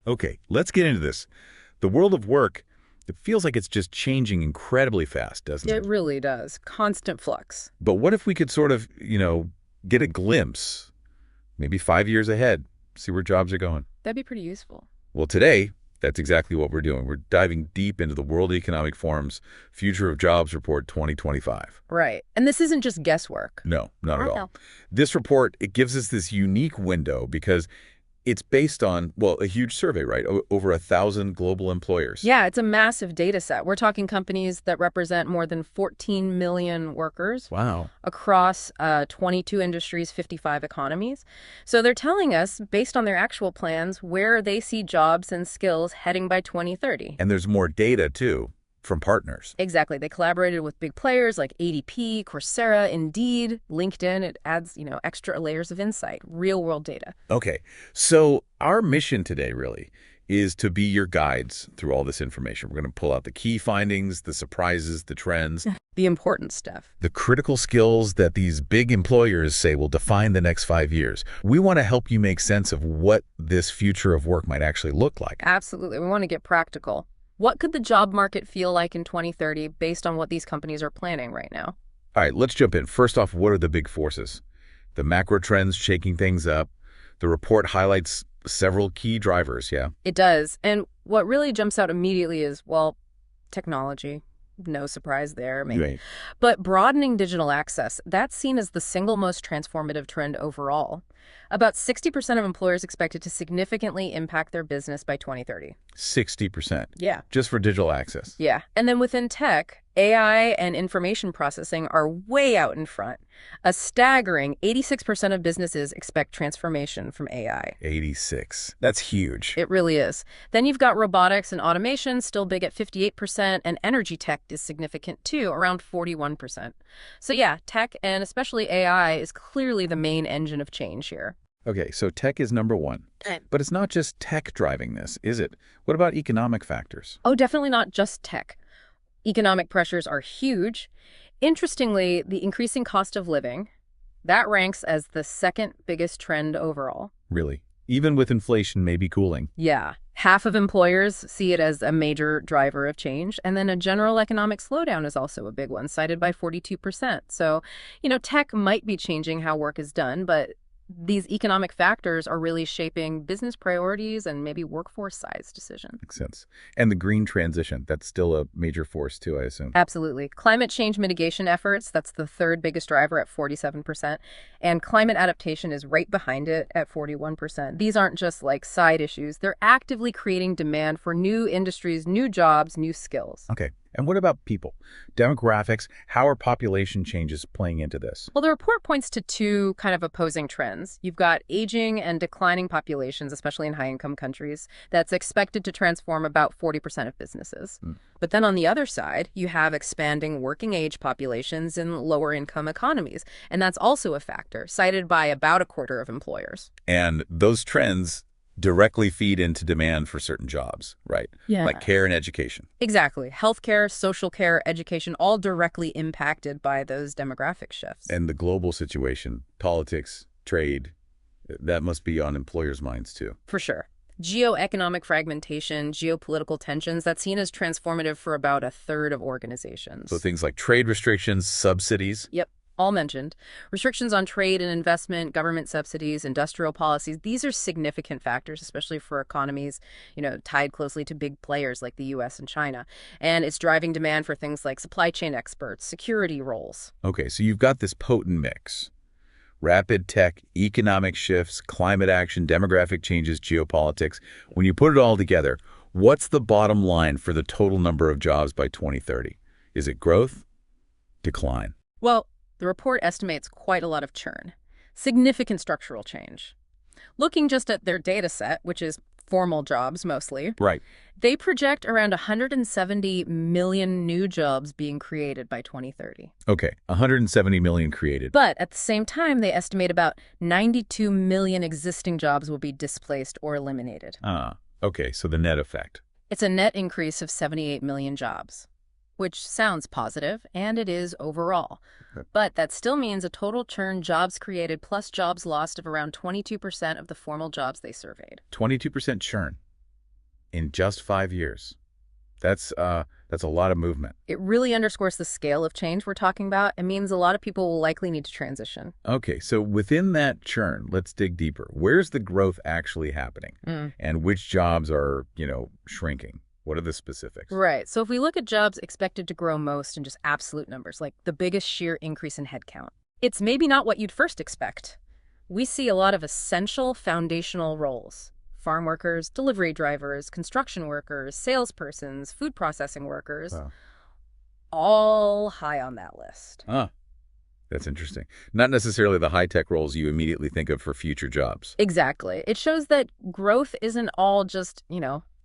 Okay, let's get into this. The world of work, it feels like it's just changing incredibly fast, doesn't It it? really does. Constant flux. But what if we could sort of, get a glimpse, maybe 5 years ahead, see where jobs are going? That'd be pretty useful. Well, today, that's exactly what we're doing. We're diving deep into the World Economic Forum's Future of Jobs Report 2025. Right. And this isn't just guesswork. No, not at I all. know. This report, it gives us this unique window because it's based on, well, a huge survey, right? Over 1,000 global employers. Yeah, it's a massive data set. We're talking companies that represent more than 14 million workers Wow. across 22 industries, 55 economies. So they're telling us, based on their actual plans, where they see jobs and skills heading by 2030. And there's more data, too, from partners. Exactly. They collaborated with big players like ADP, Coursera, Indeed, LinkedIn. It adds, extra layers of insight, real-world data. Okay, so our mission today really is to be your guides through all this information. We're going to pull out the key findings, the surprises, the trends, The important stuff. the critical skills that these big employers say will define the next 5 years. We want to help you make sense of what this future of work might actually look like. Absolutely. We want to get practical. What could the job market feel like in 2030 based on what these companies are planning right now? All right, let's jump in. First off, what are the big forces? The macro trends shaking things up. The report highlights several key drivers, yeah? It does. And what really jumps out immediately is, well, technology. No surprise there, maybe. Right. But broadening digital access, that's seen as the single most transformative trend overall. About 60% of employers expected to significantly impact their business by 2030. 60%, Yeah. just for digital access. Yeah. And then within tech, AI and information processing are way out in front. A staggering 86% of businesses expect transformation from AI. 86. That's huge. It really is. Then you've got robotics and automation, still big at 58%, and energy tech is significant too, around 41%. So yeah, tech and especially AI is clearly the main engine of change here. Okay, so tech is number one. But it's not just tech driving this, is it? What about economic factors? Oh, definitely not just tech. Economic pressures are huge. Interestingly, the increasing cost of living, that ranks as the second biggest trend overall. Really? Even with inflation maybe cooling. Yeah, half of employers see it as a major driver of change, and then a general economic slowdown is also a big one, cited by 42%. So, tech might be changing how work is done, but these economic factors are really shaping business priorities and maybe workforce size decisions. Makes sense. And the green transition, that's still a major force too, I assume. Absolutely. Climate change mitigation efforts, that's the third biggest driver at 47%. And climate adaptation is right behind it at 41%. These aren't just like side issues. They're actively creating demand for new industries, new jobs, new skills. Okay. And what about people? Demographics, how are population changes playing into this? Well, the report points to two kind of opposing trends. You've got aging and declining populations, especially in high-income countries, that's expected to transform about 40% of businesses. But then on the other side, you have expanding working-age populations in lower-income economies, and that's also a factor, cited by about a quarter of employers. And those trends directly feed into demand for certain jobs, right? Yeah. Like care and education. Exactly. Healthcare, social care, education, all directly impacted by those demographic shifts. And the global situation, politics, trade, that must be on employers' minds too. For sure. Geoeconomic fragmentation, geopolitical tensions, that's seen as transformative for about a third of organizations. So things like trade restrictions, subsidies. Yep. All mentioned. Restrictions on trade and investment, government subsidies, industrial policies, these are significant factors, especially for economies, tied closely to big players like the US and China. And it's driving demand for things like supply chain experts, security roles. Okay, so you've got this potent mix. Rapid tech, economic shifts, climate action, demographic changes, geopolitics. When you put it all together, what's the bottom line for the total number of jobs by 2030? Is it growth? Decline? Well, the report estimates quite a lot of churn, significant structural change. Looking just at their data set, which is formal jobs mostly, Right. they project around 170 million new jobs being created by 2030. Okay, 170 million created. But at the same time, they estimate about 92 million existing jobs will be displaced or eliminated. Okay, so the net effect. It's a net increase of 78 million jobs, which sounds positive, and it is overall. But that still means a total churn jobs created plus jobs lost of around 22% of the formal jobs they surveyed. 22% churn. in just 5 years. That's a lot of movement. It really underscores the scale of change we're talking about. It means a lot of people will likely need to transition. Okay, so within that churn, let's dig deeper. Where's the growth actually happening? And which jobs are, shrinking? What are the specifics? Right. So if we look at jobs expected to grow most in just absolute numbers, like the biggest sheer increase in headcount, it's maybe not what you'd first expect. We see a lot of essential foundational roles. Farm workers, delivery drivers, construction workers, salespersons, food processing workers, Wow. all high on that list. Ah, that's interesting. Not necessarily the high-tech roles you immediately think of for future jobs. Exactly. It shows that growth isn't all just,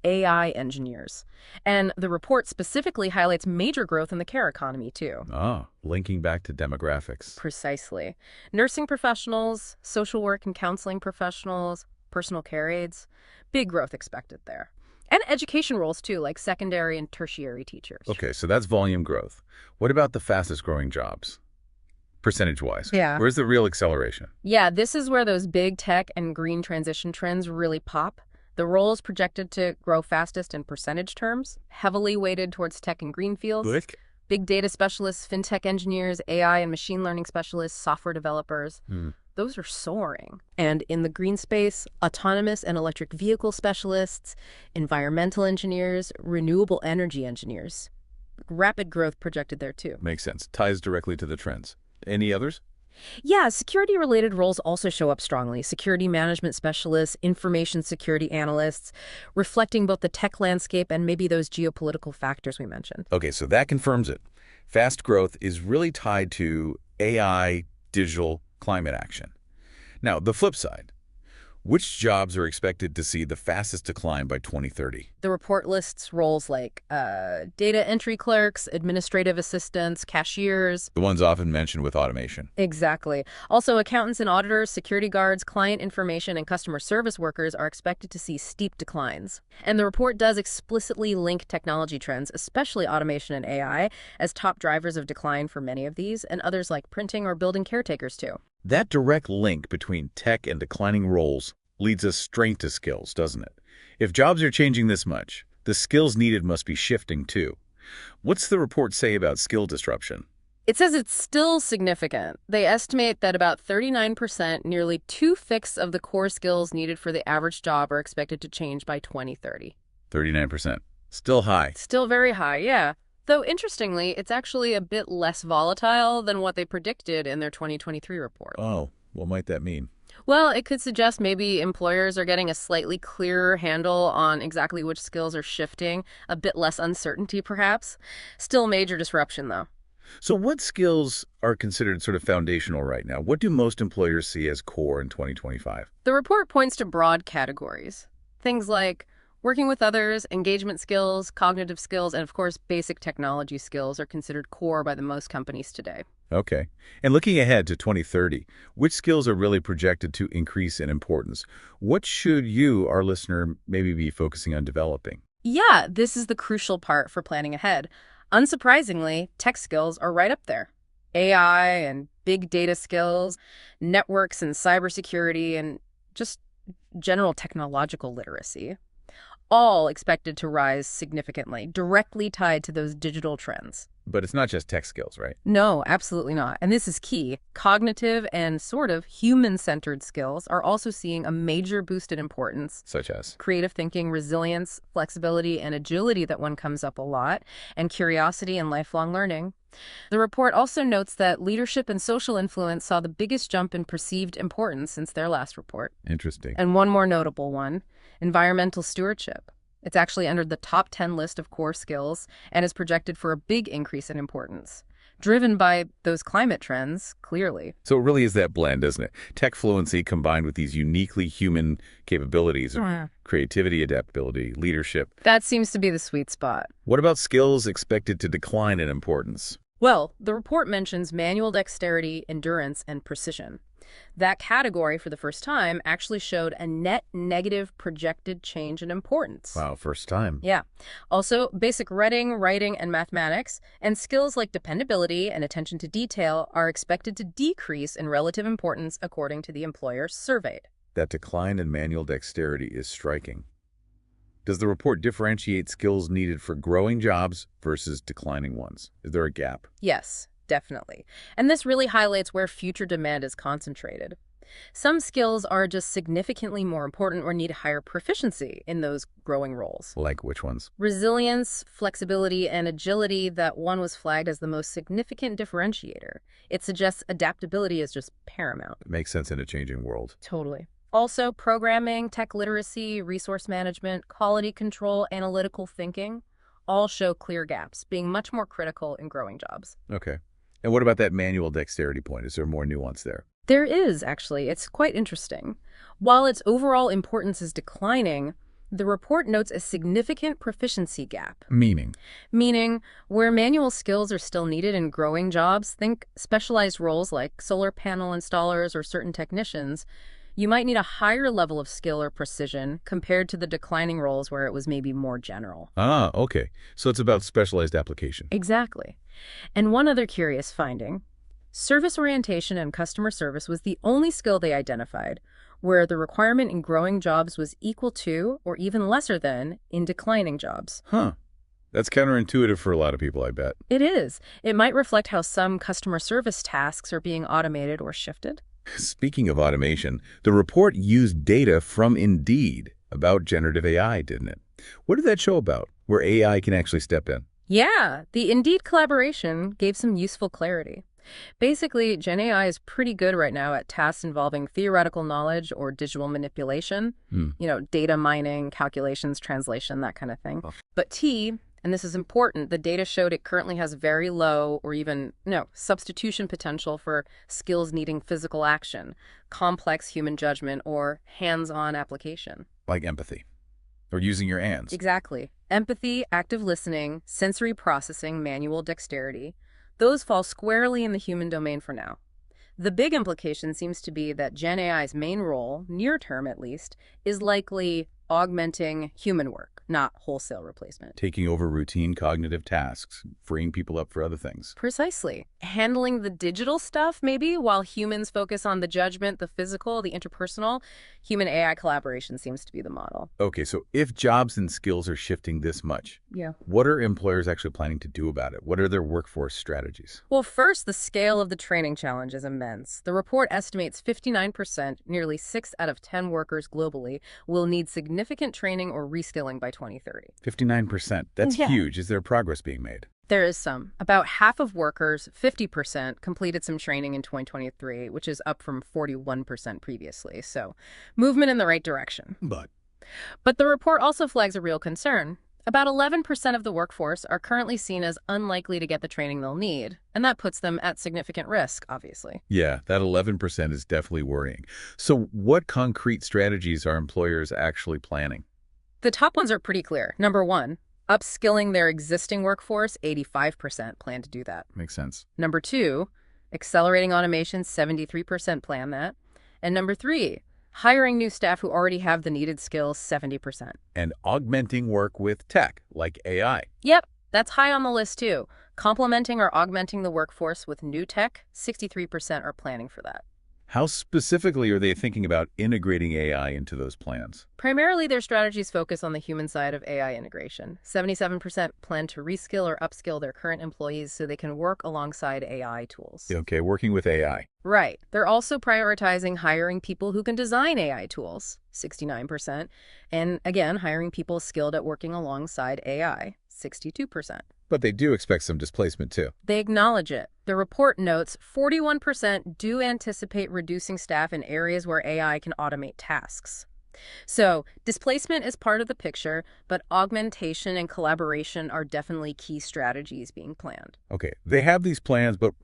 AI engineers. And the report specifically highlights major growth in the care economy, too. Ah, linking back to demographics. Precisely. Nursing professionals, social work and counseling professionals, personal care aides, big growth expected there. And education roles, too, like secondary and tertiary teachers. Okay, so that's volume growth. What about the fastest growing jobs, percentage-wise? Yeah. Where's the real acceleration? Yeah, this is where those big tech and green transition trends really pop. The roles projected to grow fastest in percentage terms, heavily weighted towards tech and green fields. Good. Big data specialists, fintech engineers, AI and machine learning specialists, software developers. Those are soaring. And in the green space, autonomous and electric vehicle specialists, environmental engineers, renewable energy engineers. Rapid growth projected there, too. Makes sense. Ties directly to the trends. Any others? Yeah, security-related roles also show up strongly. Security management specialists, information security analysts, reflecting both the tech landscape and maybe those geopolitical factors we mentioned. Okay, so that confirms it. Fast growth is really tied to AI, digital, climate action. Now, the flip side. Which jobs are expected to see the fastest decline by 2030? The report lists roles like data entry clerks, administrative assistants, cashiers. The ones often mentioned with automation. Exactly. Also, accountants and auditors, security guards, client information, and customer service workers are expected to see steep declines. And the report does explicitly link technology trends, especially automation and AI, as top drivers of decline for many of these, and others like printing or building caretakers too. That direct link between tech and declining roles leads us straight to skills, doesn't it? If jobs are changing this much, the skills needed must be shifting too. What's the report say about skill disruption? It says it's still significant. They estimate that about 39%, nearly 2/5 of the core skills needed for the average job are expected to change by 2030. 39%. Still high. Still very high, yeah. Though, interestingly, it's actually a bit less volatile than what they predicted in their 2023 report. Oh, what might that mean? Well, it could suggest maybe employers are getting a slightly clearer handle on exactly which skills are shifting, a bit less uncertainty, perhaps. Still major disruption, though. So what skills are considered sort of foundational right now? What do most employers see as core in 2025? The report points to broad categories. Things like working with others, engagement skills, cognitive skills, and of course, basic technology skills are considered core by the most companies today. Okay. And looking ahead to 2030, which skills are really projected to increase in importance? What should you, our listener, maybe be focusing on developing? Yeah, this is the crucial part for planning ahead. Unsurprisingly, tech skills are right up there. AI and big data skills, networks and cybersecurity, and just general technological literacy. All expected to rise significantly, directly tied to those digital trends. But it's not just tech skills, right? No, absolutely not. And this is key. Cognitive and sort of human-centered skills are also seeing a major boost in importance. Such as? Creative thinking, resilience, flexibility, and agility that one comes up a lot, and curiosity and lifelong learning. The report also notes that leadership and social influence saw the biggest jump in perceived importance since their last report. Interesting. And one more notable one, environmental stewardship. It's actually entered the top 10 list of core skills and is projected for a big increase in importance, driven by those climate trends, clearly. So it really is that blend, isn't it? Tech fluency combined with these uniquely human capabilities, creativity, adaptability, leadership. That seems to be the sweet spot. What about skills expected to decline in importance? Well, the report mentions manual dexterity, endurance, and precision. That category, for the first time, actually showed a net negative projected change in importance. Wow, first time. Yeah. Also, basic reading, writing, and mathematics, and skills like dependability and attention to detail are expected to decrease in relative importance according to the employer surveyed. That decline in manual dexterity is striking. Does the report differentiate skills needed for growing jobs versus declining ones? Is there a gap? Yes, definitely. And this really highlights where future demand is concentrated. Some skills are just significantly more important or need higher proficiency in those growing roles. Like which ones? Resilience, flexibility, and agility, that one was flagged as the most significant differentiator. It suggests adaptability is just paramount. It makes sense in a changing world. Totally. Also, programming, tech literacy, resource management, quality control, analytical thinking all show clear gaps, being much more critical in growing jobs. Okay. And what about that manual dexterity point? Is there more nuance there? There is, actually. It's quite interesting. While its overall importance is declining, the report notes a significant proficiency gap. Meaning? Meaning, where manual skills are still needed in growing jobs, think specialized roles like solar panel installers or certain technicians, you might need a higher level of skill or precision compared to the declining roles where it was maybe more general. Ah, okay. So it's about specialized application. Exactly. And one other curious finding, service orientation and customer service was the only skill they identified where the requirement in growing jobs was equal to or even lesser than in declining jobs. Huh. That's counterintuitive for a lot of people, I bet. It is. It might reflect how some customer service tasks are being automated or shifted. Speaking of automation, the report used data from Indeed about generative AI, didn't it? What did that show about, where AI can actually step in? Yeah, the Indeed collaboration gave some useful clarity. Basically, Gen AI is pretty good right now at tasks involving theoretical knowledge or digital manipulation, data mining, calculations, translation, that kind of thing. Oh. But T, and this is important, the data showed it currently has very low or even no substitution potential for skills needing physical action, complex human judgment, or hands-on application. Like empathy, or using your hands. Exactly. Empathy, active listening, sensory processing, manual dexterity. Those fall squarely in the human domain for now. The big implication seems to be that Gen AI's main role, near term at least, is likely augmenting human work, not wholesale replacement. Taking over routine cognitive tasks, freeing people up for other things. Precisely. Handling the digital stuff, maybe, while humans focus on the judgment, the physical, the interpersonal. Human-AI collaboration seems to be the model. Okay, so if jobs and skills are shifting this much, Yeah. what are employers actually planning to do about it? What are their workforce strategies? Well, first, the scale of the training challenge is immense. The report estimates 59%, nearly 6 out of 10 workers globally, will need significant training or reskilling by 2030. 59%. That's Yeah. huge. Is there progress being made? There is some. About half of workers, 50%, completed some training in 2023, which is up from 41% previously. So, movement in the right direction. But the report also flags a real concern. About 11% of the workforce are currently seen as unlikely to get the training they'll need, and that puts them at significant risk, obviously. Yeah, that 11% is definitely worrying. So what concrete strategies are employers actually planning? The top ones are pretty clear. Number one, upskilling their existing workforce, 85% plan to do that. Makes sense. Number two, accelerating automation, 73% plan that. And number three, hiring new staff who already have the needed skills, 70%. And augmenting work with tech, like AI. Yep, that's high on the list too. Complementing or augmenting the workforce with new tech, 63% are planning for that. How specifically are they thinking about integrating AI into those plans? Primarily, their strategies focus on the human side of AI integration. 77% plan to reskill or upskill their current employees so they can work alongside AI tools. Okay, working with AI. Right. They're also prioritizing hiring people who can design AI tools, 69%, and again, hiring people skilled at working alongside AI, 62%. But they do expect some displacement too. They acknowledge it. The report notes 41% do anticipate reducing staff in areas where AI can automate tasks. So, displacement is part of the picture, but augmentation and collaboration are definitely key strategies being planned. Okay, they have these plans, but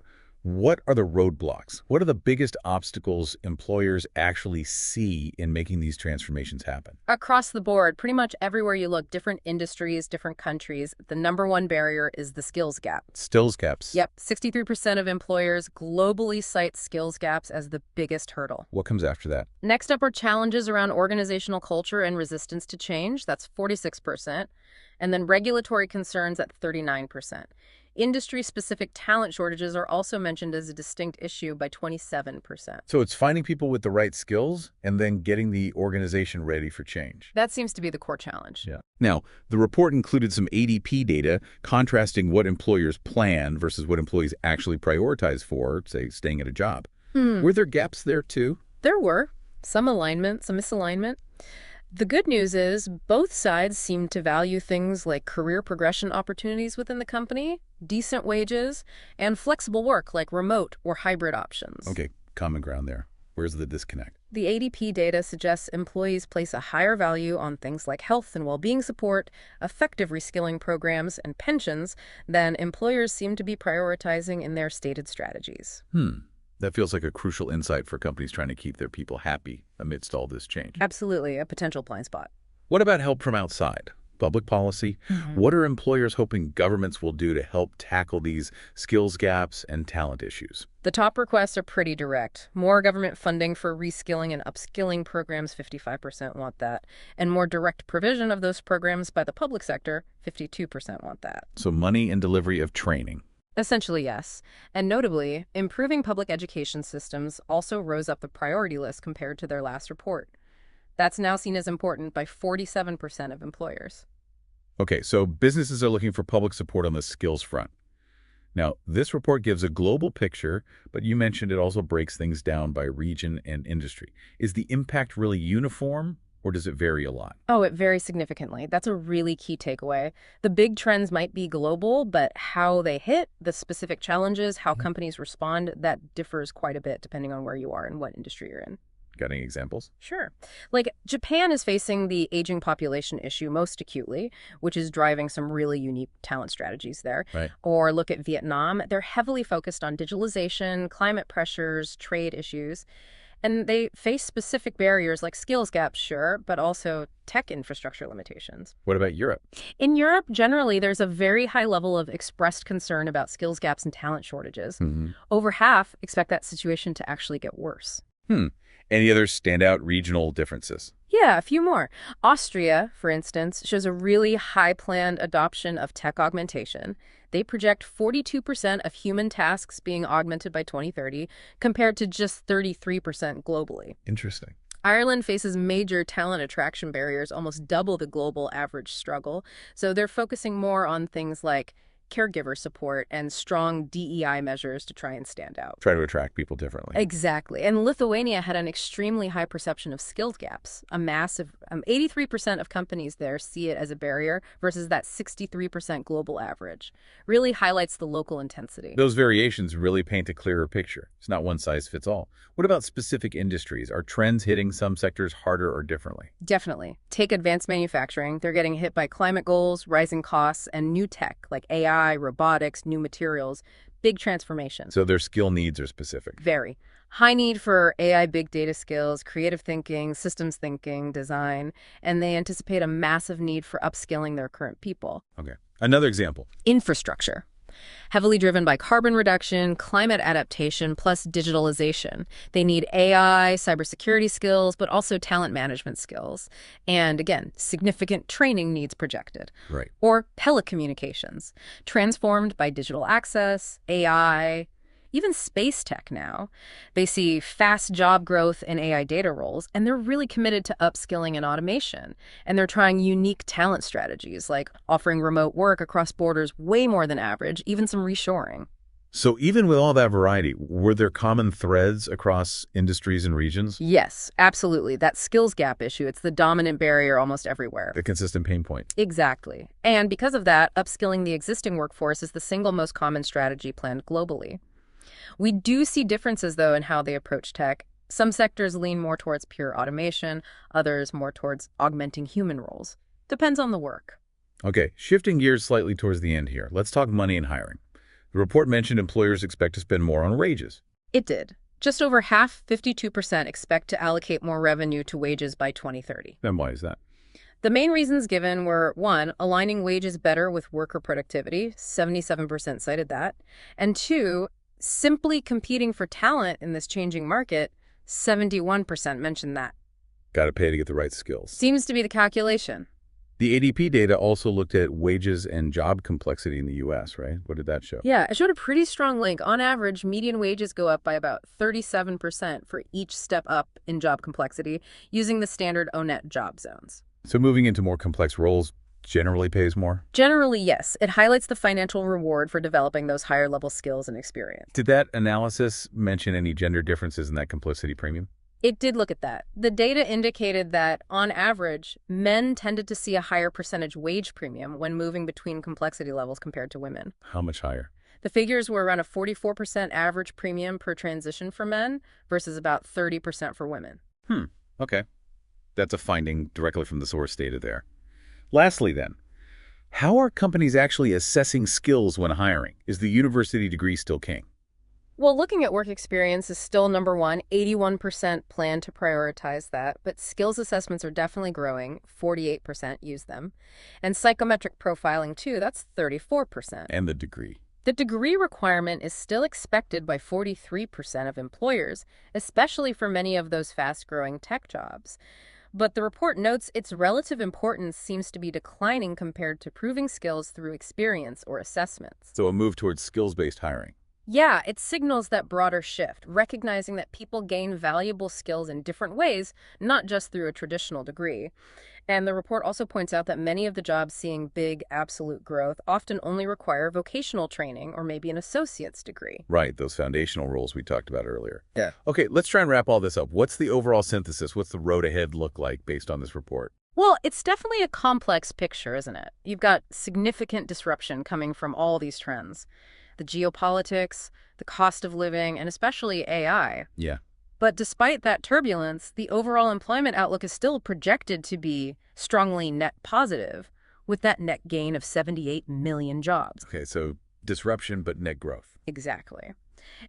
what are the roadblocks? What are the biggest obstacles employers actually see in making these transformations happen? Across the board, pretty much everywhere you look, different industries, different countries, the number one barrier is the skills gap. Skills gaps. Yep, 63% of employers globally cite skills gaps as the biggest hurdle. What comes after that? Next up are challenges around organizational culture and resistance to change. That's 46%. And then regulatory concerns at 39%. Industry-specific talent shortages are also mentioned as a distinct issue by 27%. So it's finding people with the right skills and then getting the organization ready for change. That seems to be the core challenge. Yeah. Now, the report included some ADP data contrasting what employers plan versus what employees actually prioritize for, say, staying at a job. Were there gaps there too? There were some alignment, some misalignment. The good news is both sides seem to value things like career progression opportunities within the company, decent wages, and flexible work like remote or hybrid options. Okay, common ground there. Where's the disconnect? The ADP data suggests employees place a higher value on things like health and well-being support, effective reskilling programs, and pensions than employers seem to be prioritizing in their stated strategies. That feels like a crucial insight for companies trying to keep their people happy amidst all this change. Absolutely, a potential blind spot. What about help from outside? Public policy? What are employers hoping governments will do to help tackle these skills gaps and talent issues? The top requests are pretty direct. More government funding for reskilling and upskilling programs, 55% want that. And more direct provision of those programs by the public sector, 52% want that. So money and delivery of training. Essentially, yes. And notably, improving public education systems also rose up the priority list compared to their last report. That's now seen as important by 47% of employers. Okay, so businesses are looking for public support on the skills front. Now, this report gives a global picture, but you mentioned it also breaks things down by region and industry. Is the impact really uniform, or does it vary a lot? Oh, it varies significantly. That's a really key takeaway. The big trends might be global, but how they hit, the specific challenges, how companies respond, that differs quite a bit depending on where you are and what industry you're in. Got any examples? Sure. Like Japan is facing the aging population issue most acutely, which is driving some really unique talent strategies there. Right. Or look at Vietnam. They're heavily focused on digitalization, climate pressures, trade issues. And they face specific barriers like skills gaps, sure, but also tech infrastructure limitations. What about Europe? In Europe, generally, there's a very high level of expressed concern about skills gaps and talent shortages. Over half expect that situation to actually get worse. Any other standout regional differences? Yeah, a few more. Austria, for instance, shows a really high planned adoption of tech augmentation. They project 42% of human tasks being augmented by 2030, compared to just 33% globally. Interesting. Ireland faces major talent attraction barriers, almost double the global average struggle. So they're focusing more on things like caregiver support and strong DEI measures to try and stand out. Try to attract people differently. Exactly. And Lithuania had an extremely high perception of skills gaps. A massive 83% of companies there see it as a barrier versus that 63% global average. Really highlights the local intensity. Those variations really paint a clearer picture. It's not one size fits all. What about specific industries? Are trends hitting some sectors harder or differently? Definitely. Take advanced manufacturing. They're getting hit by climate goals, rising costs, and new tech like AI, robotics, new materials. Big transformation. So their skill needs are specific. Very. High need for AI big data skills, creative thinking, systems thinking, design, and they anticipate a massive need for upskilling their current people. Okay. Another example. Infrastructure. Heavily driven by carbon reduction, climate adaptation, plus digitalization. They need AI, cybersecurity skills, but also talent management skills. And again, significant training needs projected. Right. Or telecommunications, transformed by digital access, AI, even space tech now. They see fast job growth in AI data roles, and they're really committed to upskilling and automation. And they're trying unique talent strategies, like offering remote work across borders way more than average, even some reshoring. So even with all that variety, were there common threads across industries and regions? Yes, absolutely. That skills gap issue, it's the dominant barrier almost everywhere. The consistent pain point. Exactly. And because of that, upskilling the existing workforce is the single most common strategy planned globally. We do see differences, though, in how they approach tech. Some sectors lean more towards pure automation, others more towards augmenting human roles. Depends on the work. Okay, shifting gears slightly towards the end here. Let's talk money and hiring. The report mentioned employers expect to spend more on wages. It did. Just over half, 52%, expect to allocate more revenue to wages by 2030. Then why is that? The main reasons given were, 1, aligning wages better with worker productivity, 77% cited that, and 2, simply competing for talent in this changing market, 71% mentioned that. Got to pay to get the right skills. Seems to be the calculation. The ADP data also looked at wages and job complexity in the U.S., right? What did that show? Yeah, it showed a pretty strong link. On average, median wages go up by about 37% for each step up in job complexity using the standard O-Net job zones. So moving into more complex roles generally pays more? Generally, yes. It highlights the financial reward for developing those higher level skills and experience. Did that analysis mention any gender differences in that complexity premium? It did look at that. The data indicated that, on average, men tended to see a higher percentage wage premium when moving between complexity levels compared to women. How much higher? The figures were around a 44% average premium per transition for men versus about 30% for women. Okay. That's a finding directly from the source data there. Lastly then, how are companies actually assessing skills when hiring? Is the university degree still king? Well, looking at work experience is still number one. 81% plan to prioritize that, but skills assessments are definitely growing. 48% use them. And psychometric profiling, too, that's 34%. And the degree? The degree requirement is still expected by 43% of employers, especially for many of those fast-growing tech jobs. But the report notes its relative importance seems to be declining compared to proving skills through experience or assessments. So a move towards skills-based hiring. Yeah, it signals that broader shift, recognizing that people gain valuable skills in different ways, not just through a traditional degree. And the report also points out that many of the jobs seeing big absolute growth often only require vocational training or maybe an associate's degree. Right, those foundational roles we talked about earlier. Yeah. Okay, let's try and wrap all this up. What's the overall synthesis? What's the road ahead look like based on this report? Well, it's definitely a complex picture, isn't it? You've got significant disruption coming from all these trends. The geopolitics, the cost of living, and especially AI. Yeah. But despite that turbulence, the overall employment outlook is still projected to be strongly net positive, with that net gain of 78 million jobs. Okay, so disruption but net growth. Exactly.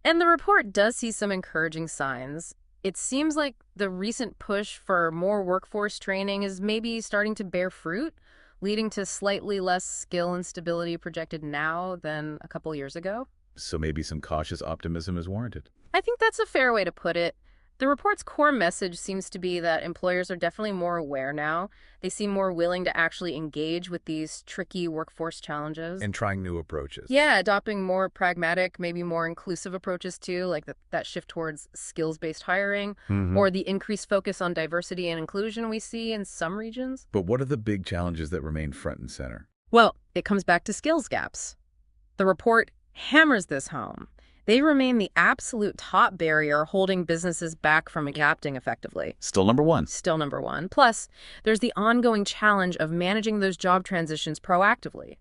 And the report does see some encouraging signs. It seems like the recent push for more workforce training is maybe starting to bear fruit, leading to slightly less skill instability projected now than a couple years ago. So maybe some cautious optimism is warranted. I think that's a fair way to put it. The report's core message seems to be that employers are definitely more aware now. They seem more willing to actually engage with these tricky workforce challenges. And trying new approaches. Yeah, adopting more pragmatic, maybe more inclusive approaches too, like that shift towards skills-based hiring, or the increased focus on diversity and inclusion we see in some regions. But what are the big challenges that remain front and center? Well, it comes back to skills gaps. The report hammers this home. They remain the absolute top barrier holding businesses back from adapting effectively. Still number one. Still number one. Plus, there's the ongoing challenge of managing those job transitions proactively,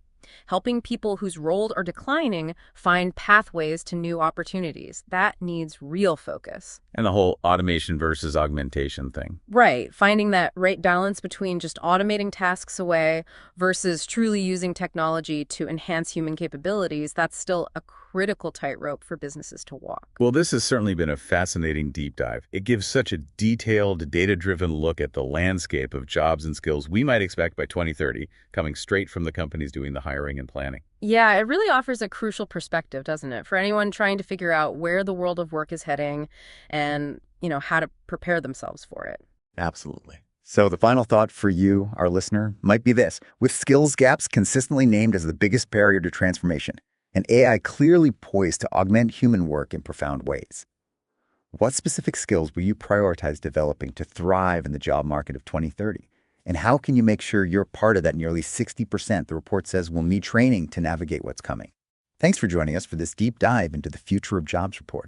helping people whose roles are declining find pathways to new opportunities. That needs real focus. And the whole automation versus augmentation thing. Right. Finding that right balance between just automating tasks away versus truly using technology to enhance human capabilities, that's still a critical tightrope for businesses to walk. Well, this has certainly been a fascinating deep dive. It gives such a detailed, data-driven look at the landscape of jobs and skills we might expect by 2030, coming straight from the companies doing the hiring and planning. Yeah, it really offers a crucial perspective, doesn't it, for anyone trying to figure out where the world of work is heading and, how to prepare themselves for it. Absolutely. So the final thought for you, our listener, might be this. With skills gaps consistently named as the biggest barrier to transformation, and AI clearly poised to augment human work in profound ways, what specific skills will you prioritize developing to thrive in the job market of 2030? And how can you make sure you're part of that nearly 60% the report says will need training to navigate what's coming? Thanks for joining us for this deep dive into the Future of Jobs report.